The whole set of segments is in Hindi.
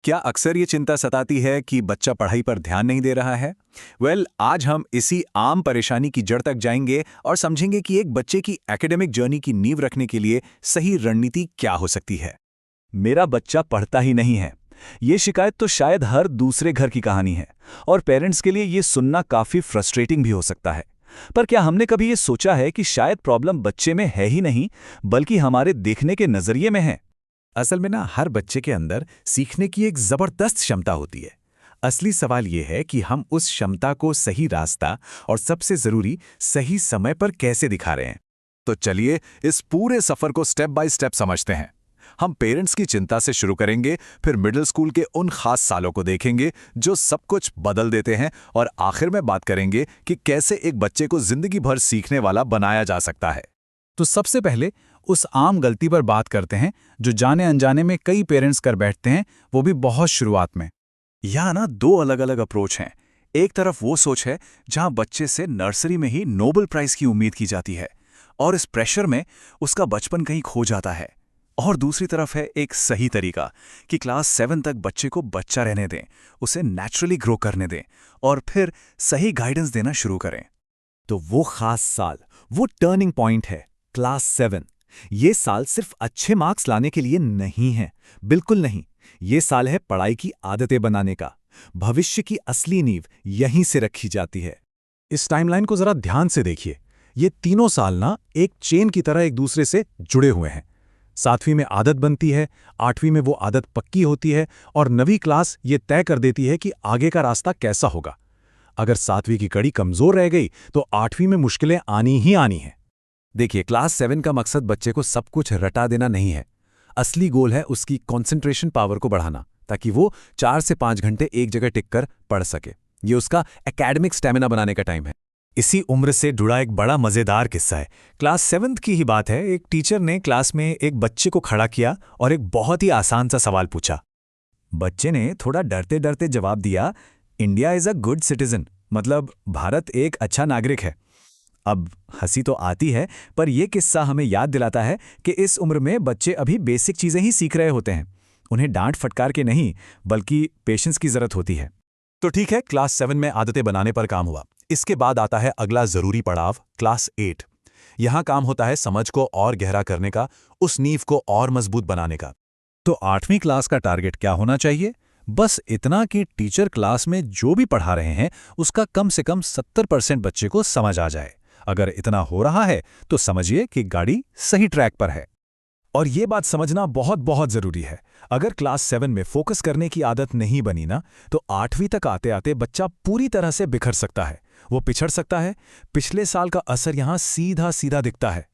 क्या अक्सर ये चिंता सताती है कि बच्चा पढ़ाई पर ध्यान नहीं दे रहा है? आज हम इसी आम परेशानी की जड़ तक जाएंगे और समझेंगे कि एक बच्चे की एकेडमिक जर्नी की नींव रखने के लिए सही रणनीति क्या हो सकती है। मेरा बच्चा पढ़ता ही नहीं है, ये शिकायत तो शायद हर दूसरे घर की कहानी है और पेरेंट्स के लिए ये सुनना काफी फ्रस्ट्रेटिंग भी हो सकता है। पर क्या हमने कभी ये सोचा है कि शायद प्रॉब्लम बच्चे में है ही नहीं, बल्कि हमारे देखने के नजरिए में है? असल में हर बच्चे के अंदर सीखने की एक जबरदस्त क्षमता होती है। असली सवाल यह है कि हम उस क्षमता को सही रास्ता और सबसे जरूरी सही समय पर कैसे दिखा रहे हैं। तो चलिए इस पूरे सफर को स्टेप बाय स्टेप समझते हैं। हम पेरेंट्स की चिंता से शुरू करेंगे, फिर मिडिल स्कूल के उन खास सालों को देखेंगे जो सब कुछ बदल देते हैं, और आखिर में बात करेंगे कि कैसे एक बच्चे को जिंदगी भर सीखने वाला बनाया जा सकता है। तो सबसे पहले उस आम गलती पर बात करते हैं जो जाने अनजाने में कई पेरेंट्स कर बैठते हैं, वो भी बहुत शुरुआत में। यहाँ दो अलग अलग अप्रोच हैं। एक तरफ वो सोच है जहां बच्चे से नर्सरी में ही नोबेल प्राइज की उम्मीद की जाती है और इस प्रेशर में उसका बचपन कहीं खो जाता है। और दूसरी तरफ है एक सही तरीका कि क्लास 7 तक बच्चे को बच्चा रहने दें, उसे नेचुरली ग्रो करने दें और फिर सही गाइडेंस देना शुरू करें। तो वो खास साल, वो टर्निंग पॉइंट है क्लास 7। ये साल सिर्फ अच्छे मार्क्स लाने के लिए नहीं है, बिल्कुल नहीं। ये साल है पढ़ाई की आदतें बनाने का। भविष्य की असली नींव यहीं से रखी जाती है। इस टाइमलाइन को जरा ध्यान से देखिए। ये तीनों साल एक चेन की तरह एक दूसरे से जुड़े हुए हैं। 7वीं में आदत बनती है, 8वीं में वो आदत पक्की होती है और 9वीं क्लास ये तय कर देती है कि आगे का रास्ता कैसा होगा। अगर 7वीं की कड़ी कमजोर रह गई तो 8वीं में मुश्किलें आनी ही आनी हैं। देखिए, क्लास 7 का मकसद बच्चे को सब कुछ रटा देना नहीं है। असली गोल है उसकी कंसंट्रेशन पावर को बढ़ाना, ताकि वो 4 से 5 घंटे एक जगह टिककर पढ़ सके। ये उसका एकेडमिक स्टेमिना बनाने का टाइम है। इसी उम्र से जुड़ा एक बड़ा मजेदार किस्सा है। क्लास 7 की ही बात है। एक टीचर ने क्लास में एक बच्चे को खड़ा किया और एक बहुत ही आसान सा सवाल पूछा। बच्चे ने थोड़ा डरते डरते जवाब दिया, India is a good citizen, मतलब भारत एक अच्छा नागरिक है। अब हंसी तो आती है, पर यह किस्सा हमें याद दिलाता है कि इस उम्र में बच्चे अभी बेसिक चीजें ही सीख रहे होते हैं। उन्हें डांट फटकार के नहीं, बल्कि पेशेंस की जरूरत होती है। तो ठीक है, क्लास 7 में आदतें बनाने पर काम हुआ। इसके बाद आता है अगला जरूरी पड़ाव, क्लास 8। यहां काम होता है समझ को और गहरा करने का, उस नींव को और मजबूत बनाने का। तो 8वीं क्लास का टारगेट क्या होना चाहिए? बस इतना कि टीचर क्लास में जो भी पढ़ा रहे हैं उसका कम से कम 70% बच्चे को समझ आ जाए। अगर इतना हो रहा है तो समझिए कि गाड़ी सही ट्रैक पर है। और ये बात समझना बहुत बहुत जरूरी है। अगर क्लास 7 में फोकस करने की आदत नहीं बनी ना, तो 8वीं तक आते आते बच्चा पूरी तरह से बिखर सकता है, वो पिछड़ सकता है। पिछले साल का असर यहां सीधा सीधा दिखता है।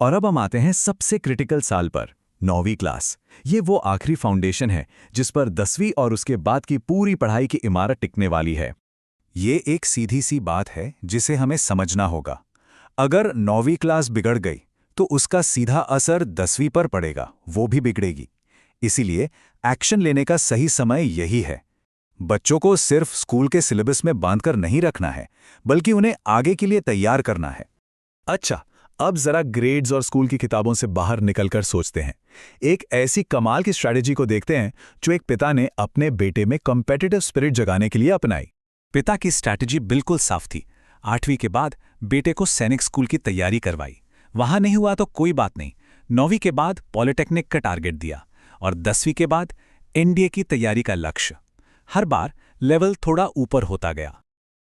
और अब हम आते हैं सबसे क्रिटिकल साल पर, 9वीं क्लास। ये वो आखिरी फाउंडेशन है जिस पर 10वीं और उसके बाद की पूरी पढ़ाई की इमारत टिकने वाली है। ये एक सीधी सी बात है जिसे हमें समझना होगा। अगर 9वीं क्लास बिगड़ गई तो उसका सीधा असर 10वीं पर पड़ेगा, वो भी बिगड़ेगी। इसीलिए एक्शन लेने का सही समय यही है। बच्चों को सिर्फ स्कूल के सिलेबस में बांधकर नहीं रखना है, बल्कि उन्हें आगे के लिए तैयार करना है। अच्छा, अब जरा ग्रेड्स और स्कूल की किताबों से बाहर निकलकर सोचते हैं। एक ऐसी कमाल की स्ट्रैटेजी को देखते हैं जो एक पिता ने अपने बेटे में कॉम्पिटिटिव स्पिरिट जगाने के लिए अपनाई। पिता की स्ट्रैटेजी बिल्कुल साफ थी। 8वीं के बाद बेटे को सैनिक स्कूल की तैयारी करवाई। वहां नहीं हुआ तो कोई बात नहीं, 9वीं के बाद पॉलिटेक्निक का टारगेट दिया और 10वीं के बाद एनडीए की तैयारी का लक्ष्य। हर बार लेवल थोड़ा ऊपर होता गया।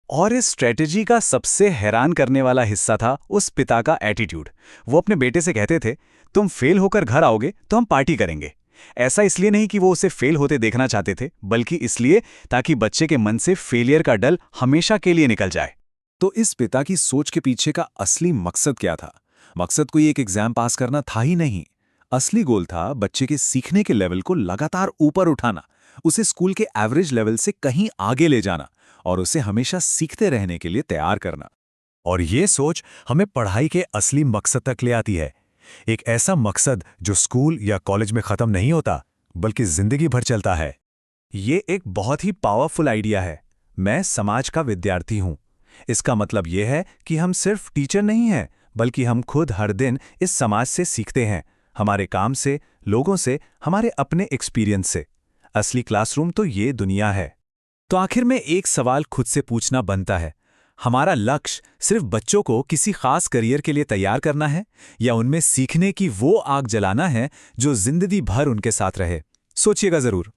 और इस स्ट्रेटेजी का सबसे हैरान करने वाला हिस्सा था उस पिता का एटीट्यूड। वो अपने बेटे से कहते थे, तुम फेल होकर घर आओगे तो हम पार्टी करेंगे। ऐसा इसलिए नहीं कि वो उसे फेल होते देखना चाहते थे, बल्कि इसलिए ताकि बच्चे के मन से फेलियर का डर हमेशा के लिए निकल जाए। तो इस पिता की सोच के पीछे का असली मकसद क्या था? मकसद कोई एक एग्जाम पास करना था ही नहीं। असली गोल था बच्चे के सीखने के लेवल को लगातार ऊपर उठाना, उसे स्कूल के एवरेज लेवल से कहीं आगे ले जाना और उसे हमेशा सीखते रहने के लिए तैयार करना। और ये सोच हमें पढ़ाई के असली मकसद तक ले आती है। एक ऐसा मकसद जो स्कूल या कॉलेज में खत्म नहीं होता, बल्कि जिंदगी भर चलता है। ये एक बहुत ही पावरफुल आइडिया है। मैं समाज का विद्यार्थी हूं। इसका मतलब यह है कि हम सिर्फ टीचर नहीं हैं, बल्कि हम खुद हर दिन इस समाज से सीखते हैं, हमारे काम से, लोगों से, हमारे अपने एक्सपीरियंस से। असली क्लासरूम तो ये दुनिया है। तो आखिर में एक सवाल खुद से पूछना बनता है, हमारा लक्ष्य सिर्फ बच्चों को किसी खास करियर के लिए तैयार करना है या उनमें सीखने की वो आग जलाना है जो जिंदगी भर उनके साथ रहे? सोचिएगा जरूर।